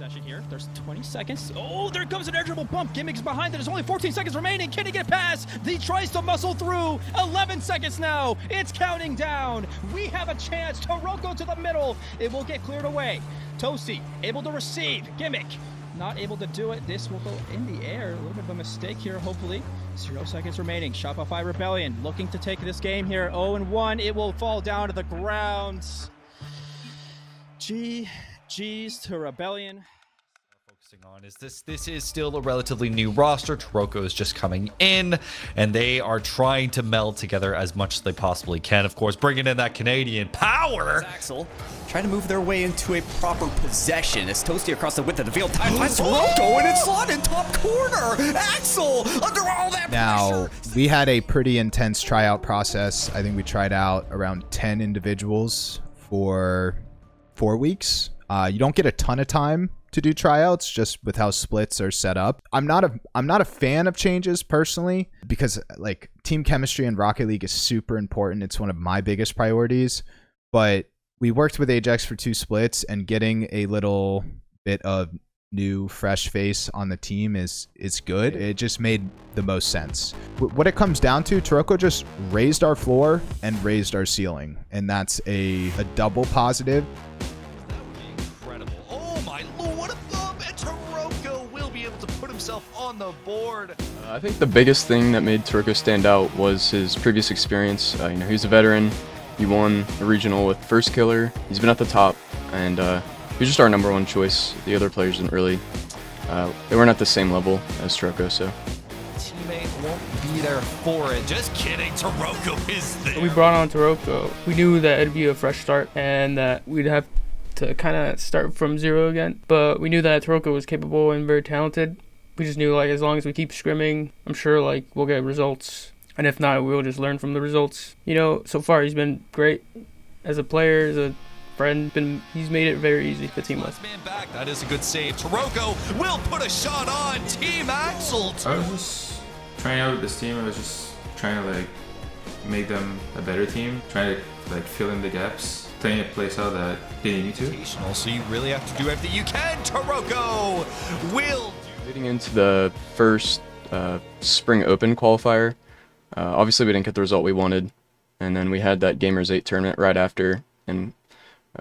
possession here. There's 20 seconds. Oh, there comes an air dribble bump. Gimmick's behind it. There's only 14 seconds remaining. Can he get past? He tries to muscle through. 11 seconds now. It's counting down. We have a chance. Toroko to the middle. It will get cleared away. Toasty able to receive. Gimmick not able to do it. This will go in the air. A little bit of a mistake here, hopefully. 0 seconds remaining. Shopify Rebellion looking to take this game here. 0-1. It will fall down to the ground. GG's to Rebellion. Focusing on is this is still a relatively new roster. Toroko is just coming in, and they are trying to meld together as much as they possibly can. Of course, bringing in that Canadian power. Axel trying to move their way into a proper possession as Toasty across the width of the field. Time finds Toroko, and it's slot in top corner. Axel under all that Now, pressure. we had a pretty intense tryout process. I think we tried out around 10 individuals for 4 weeks. You don't get a ton of time to do tryouts just with how splits are set up. I'm not a fan of changes personally because like team chemistry in Rocket League is super important. It's one of my biggest priorities, but we worked with Ajax for 2 splits, and getting a little bit of new fresh face on the team is good. It just made the most sense. What it comes down to, Toroko just raised our floor and raised our ceiling, and that's a double positive. On the board. I think the biggest thing that made Toroko stand out was his previous experience. He's a veteran. He won a regional with First Killer. He's been at the top, and he was just our #1 choice. The other players didn't really. They weren't at the same level as Toroko, so. Teammate won't be there for it. Just kidding. Toroko is there. We brought on Toroko. We knew that it'd be a fresh start and that we'd have to kind of start from 0 again. But we knew that Toroko was capable and very talented. We just knew, like, as long as we keep scrimming, I'm sure, like, we'll get results. And if not, we'll just learn from the results. So far he's been great as a player, as a friend. He's made it very easy for Team West. Man back. That is a good save. Toroko will put a shot on Team Axel. I was just trying out with this team. I was just trying to, like, make them a better team. Trying to, like, fill in the gaps. Playing a play style that they need to. So you really have to do everything you can. Toroko will. Leading into the first Spring Open qualifier, obviously we didn't get the result we wanted, and then we had that Gamers 8 tournament right after, and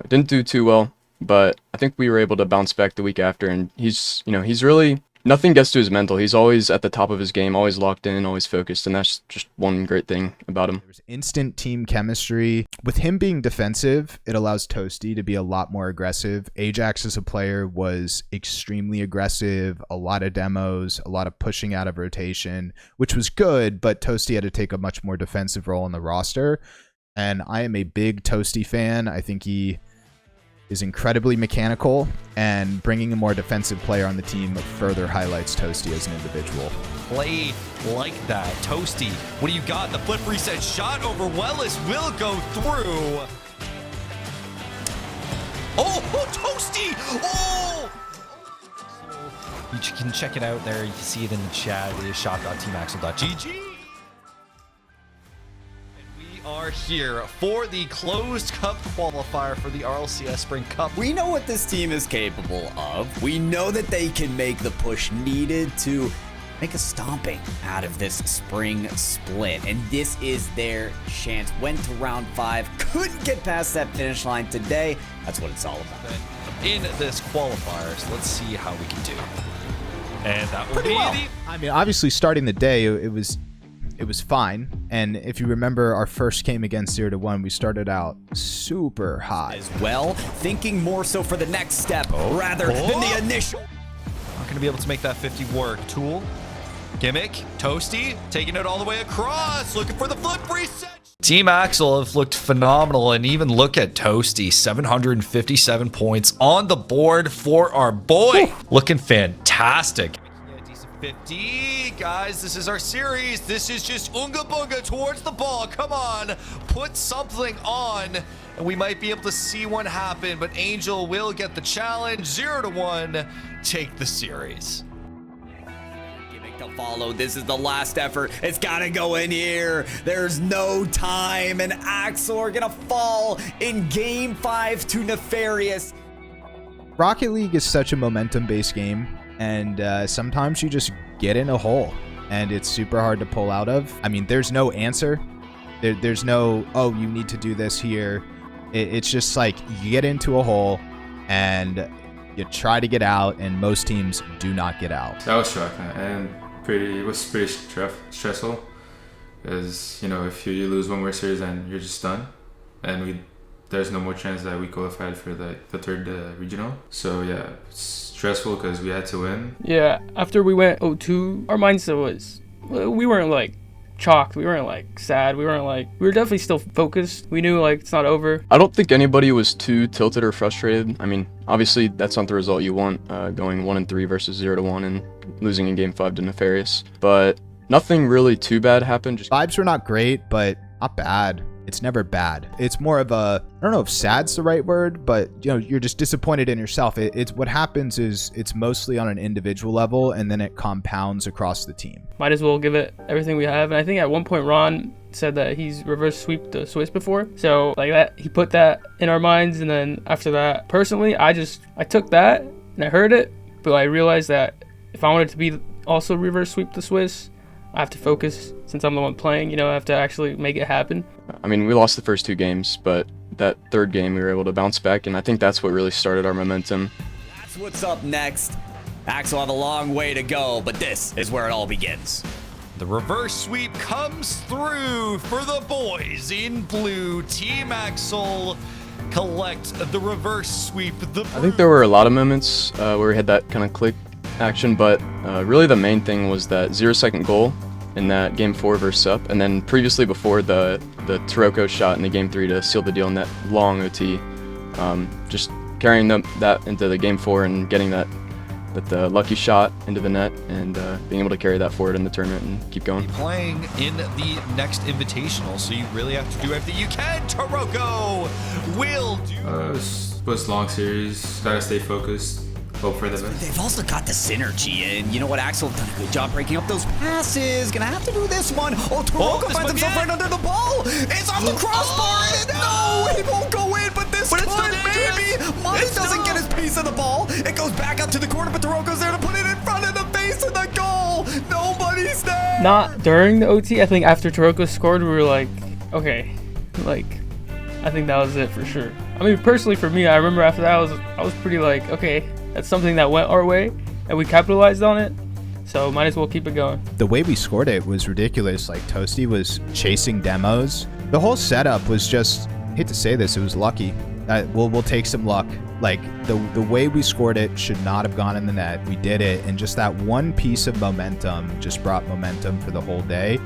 didn't do too well, but I think we were able to bounce back the week after, and he's really, nothing gets to his mental. He's always at the top of his game, always locked in, always focused, and that's just one great thing about him. There's instant team chemistry. With him being defensive, it allows Toasty to be a lot more aggressive. Ajax as a player was extremely aggressive, a lot of demos, a lot of pushing out of rotation, which was good, but Toasty had to take a much more defensive role in the roster. And I am a big Toasty fan. I think he is incredibly mechanical, and bringing a more defensive player on the team further highlights Toasty as an individual. Play like that. Toasty, what do you got? The flip reset shot over Wellis will go through. Oh, Toasty! Oh! You can check it out there. You can see it in the chat. It is shop.teamaxel.gg. Are here for the closed cup qualifier for the RCLS Spring Cup. We know what this team is capable of. We know that they can make the push needed to make a stomping out of this spring split, and this is their chance. Went to round 5, couldn't get past that finish line today. That's what it's all about. In this qualifier, so let's see how we can do. And that will be well. I mean, obviously starting the day, it was fine. And if you remember our first game against 0-1, we started out super hot. As well, thinking more so for the next step rather than the initial. Not going to be able to make that 50 work. Tool, Gimmick, Toasty, taking it all the way across, looking for the flip reset. Team Axel have looked phenomenal, and even look at Toasty, 757 points on the board for our boy. Looking fantastic. 50. Guys, this is our series. This is just Unga Bunga towards the ball. Come on, put something on, and we might be able to see one happen, but Angel will get the challenge. 0-1, take the series. Gimmick to follow. This is the last effort. It's got to go in here. There's no time, and Axel are going to fall in Game 5 to Nefarious. Rocket League is such a momentum-based game, and sometimes you just get in a hole, and it's super hard to pull out of. I mean, there's no answer. There's no, oh, you need to do this here. It's just like you get into a hole, and you try to get out, and most teams do not get out. That was shocking, and it was pretty stressful. Because, you know, if you lose one more series, then you're just done. And there's no more chance that we qualified for the third regional. So yeah, it's stressful because we had to win. Yeah, after we went 0-2, our mindset was, we weren't like chalked, we weren't like sad, we were definitely still focused. We knew like it's not over. I don't think anybody was too tilted or frustrated. I mean, obviously that's not the result you want, going 1-3 versus 0-1 and losing in game 5 to Nefarious. But nothing really too bad happened. Just Vibes were not great, but not bad. It's never bad. It's more of a, I don't know if sad's the right word, but you know, you're just disappointed in yourself. It's what happens is it's mostly on an individual level, and then it compounds across the team. Might as well give it everything we have. And I think at one point Ron said that he's reverse sweep the Swiss before. So like that, he put that in our minds. And then after that, personally, I took that and I heard it, but I realized that if I wanted to be also reverse sweep the Swiss, I have to focus. Since I'm the one playing, you know, I have to actually make it happen. I mean, we lost the first 2 games, but that third game we were able to bounce back, and I think that's what really started our momentum. That's what's up next. Axel have a long way to go, but this is where it all begins. The reverse sweep comes through for the boys in blue. Team Axel collect the reverse sweep. I think there were a lot of moments where we had that kind of click action, but really the main thing was that 0-second goal in that game 4 versus Sup, and then previously before the Taroko shot in the game 3 to seal the deal in that long OT. Just carrying that into the game 4 and getting that lucky shot into the net, and being able to carry that forward in the tournament and keep going. Playing in the next invitational, so you really have to do everything you can. Taroko will do. It was long series. Gotta stay focused. Hope for the best. They've also got the synergy, and you know what? Axel done a good job breaking up those passes. Gonna have to do this one. Oh, Taroko finds himself right under the ball. It's off the crossbar, and no, he won't go in, but this time, maybe. Monty doesn't get his piece of the ball. It goes back out to the corner, but Taroko's there to put it in front of the face of the goal. Nobody's there. Not during the OT. I think after Taroko scored, we were like, okay, like, I think that was it for sure. I mean, personally for me, I remember after that, I was pretty like, okay, that's something that went our way, and we capitalized on it, so might as well keep it going. The way we scored it was ridiculous. Like, Toasty was chasing demos. The whole setup was just, I hate to say this, it was lucky. We'll take some luck. Like, the way we scored it should not have gone in the net. We did it, and just that one piece of momentum just brought momentum for the whole day.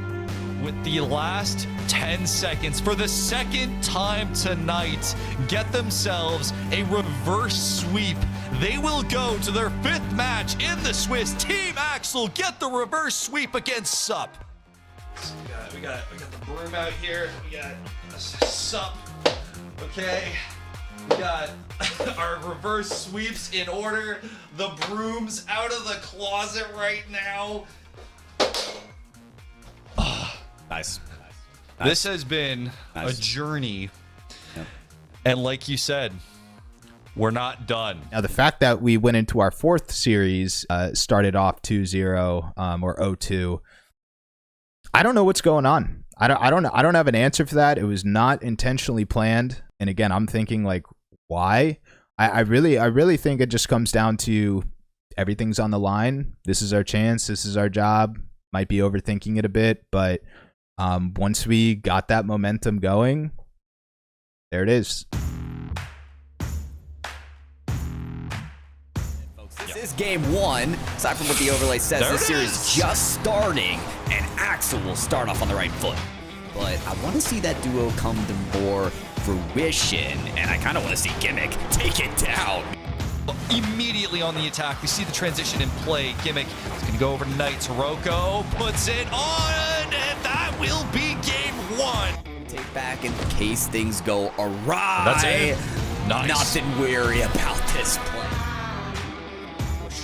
With the last 10 seconds for the second time tonight, get themselves a reverse sweep. They will go to their 5th match in the Swiss. Team Axel get the reverse sweep against Sup. We got the broom out here. We got Sup. Okay. We got our reverse sweeps in order. The broom's out of the closet right now. Nice. This has been a journey. Yep. And like you said, we're not done. Now, the fact that we went into our 4th series, started off 2-0 or 0-2, I don't know what's going on. I don't have an answer for that. It was not intentionally planned. And again, I'm thinking like, why? I really think it just comes down to everything's on the line. This is our chance. This is our job. Might be overthinking it a bit, but once we got that momentum going, there it is. This is game 1. Aside from what the overlay says, There this it series is. just starting, and Axel will start off on the right foot. But I want to see that duo come to more fruition, and I kind of want to see Gimmick take it down. Immediately on the attack, we see the transition in play. Gimmick is going to go overnight. Taroko puts it on, and that will be game 1. Take back in case things go awry. That's it. Nice. Nothing weary about this play.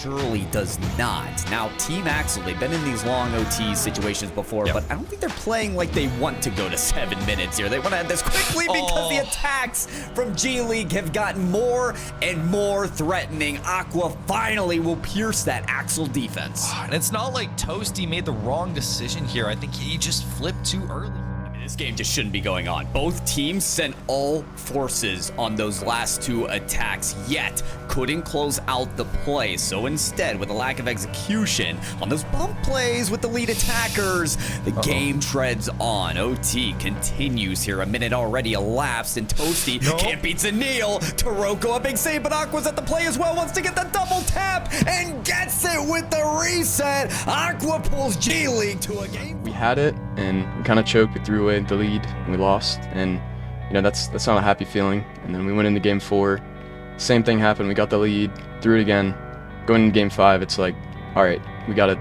surely does not. Now, Team Axel, they've been in these long OT situations before, but I don't think they're playing like they want to go to 7 minutes here. They want to end this quickly because the attacks from G League have gotten more and more threatening. Aqua finally will pierce that Axel defense. And it's not like Toasty made the wrong decision here. I think he just flipped too early. This game just shouldn't be going on. Both teams sent all forces on those last 2 attacks, yet couldn't close out the play. So instead, with a lack of execution on those bump plays with the lead attackers, the game treads on. OT continues here. A minute already elapsed, and Toasty can't beat Zanil. Taroko, a big save, but Aqua's at the play as well. Wants to get the double tap and gets it with the reset. Aqua pulls G League to a game. We had it, and we kind of choked. We threw away the lead, and we lost. And you know that's not a happy feeling. And then we went into game 4. Same thing happened. We got the lead, threw it again. Going into game 5, it's like, all right, we gotta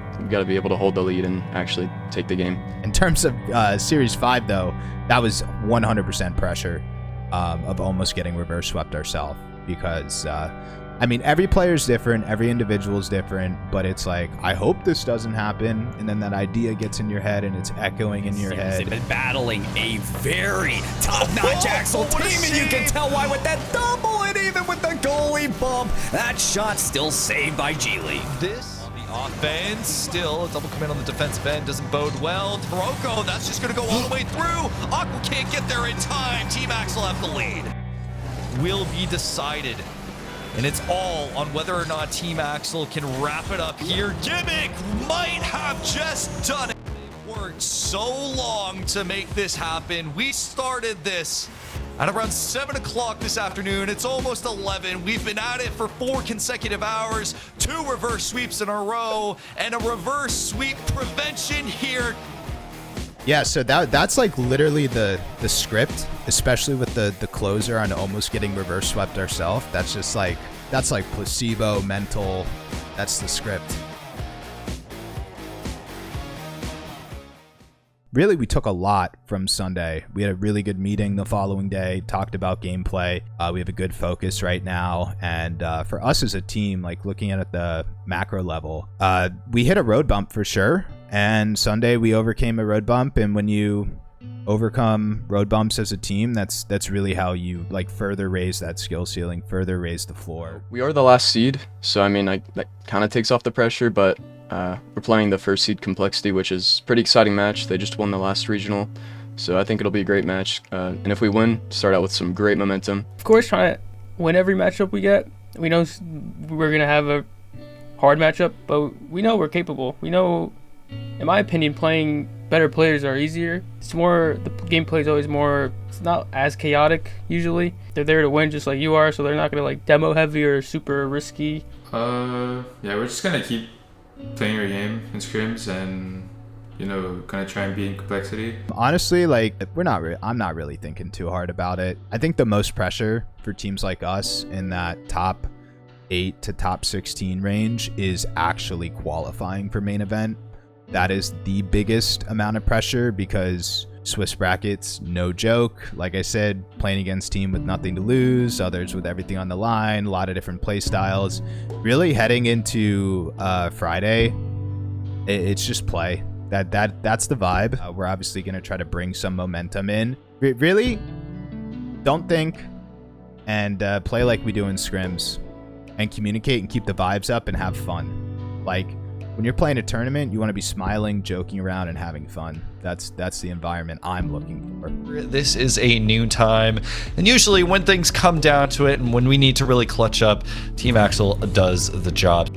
be able to hold the lead and actually take the game. In terms of Series 5, though, that was 100% pressure of almost getting reverse swept ourselves because, I mean, every player's different, every individual's different, but it's like, I hope this doesn't happen, and then that idea gets in your head and it's echoing in your head. They've been battling a very top-notch Axel team, and you can tell why with that double and even with the goalie bump. That shot still saved by G League. This on the offense, still a double command on the defensive end doesn't bode well. Taroko, that's just going to go all the way through. Aqua can't get there in time. Team Axel have the lead. Will be decided. And it's all on whether or not Team Axel can wrap it up here. Gimmick might have just done it. They've worked so long to make this happen. We started this at around 7 o'clock this afternoon. It's almost 11. We've been at it for 4 consecutive hours, 2 reverse sweeps in a row, and a reverse sweep prevention here. Yeah, so that's like literally the script, especially with the closer on almost getting reverse swept ourselves. That's just like, that's like placebo, mental. That's the script. Really, we took a lot from Sunday. We had a really good meeting the following day, talked about gameplay. We have a good focus right now. And for us as a team, like looking at it at the macro level, we hit a road bump for sure. And Sunday we overcame a road bump. And when you overcome road bumps as a team, that's really how you like further raise that skill ceiling, further raise the floor. We are the last seed, so I mean, that kind of takes off the pressure, but we're playing the first seed Complexity, which is a pretty exciting match. They just won the last regional, so I think it'll be a great match. And if we win, start out with some great momentum. Of course, trying to win every matchup we get. We know we're going to have a hard matchup, but we know we're capable. We know, in my opinion, playing better players are easier. It's more, the gameplay is always more, it's not as chaotic usually. They're there to win just like you are, so they're not going to like demo heavy or super risky. Yeah, we're just going to keep playing our game in scrims and, you know, kind of try and beat Complexity. Honestly, like I'm not really thinking too hard about it. I think the most pressure for teams like us in that top 8 to top 16 range is actually qualifying for main event. That is the biggest amount of pressure because Swiss brackets, no joke. Like I said, playing against team with nothing to lose, others with everything on the line, a lot of different play styles. Really heading into Friday, it's just play. That's the vibe. We're obviously going to try to bring some momentum in. Really, don't think and play like we do in scrims and communicate and keep the vibes up and have fun. Like, when you're playing a tournament, you want to be smiling, joking around, and having fun. That's the environment I'm looking for. This is a noon time, and usually when things come down to it and when we need to really clutch up, Team Axel does the job.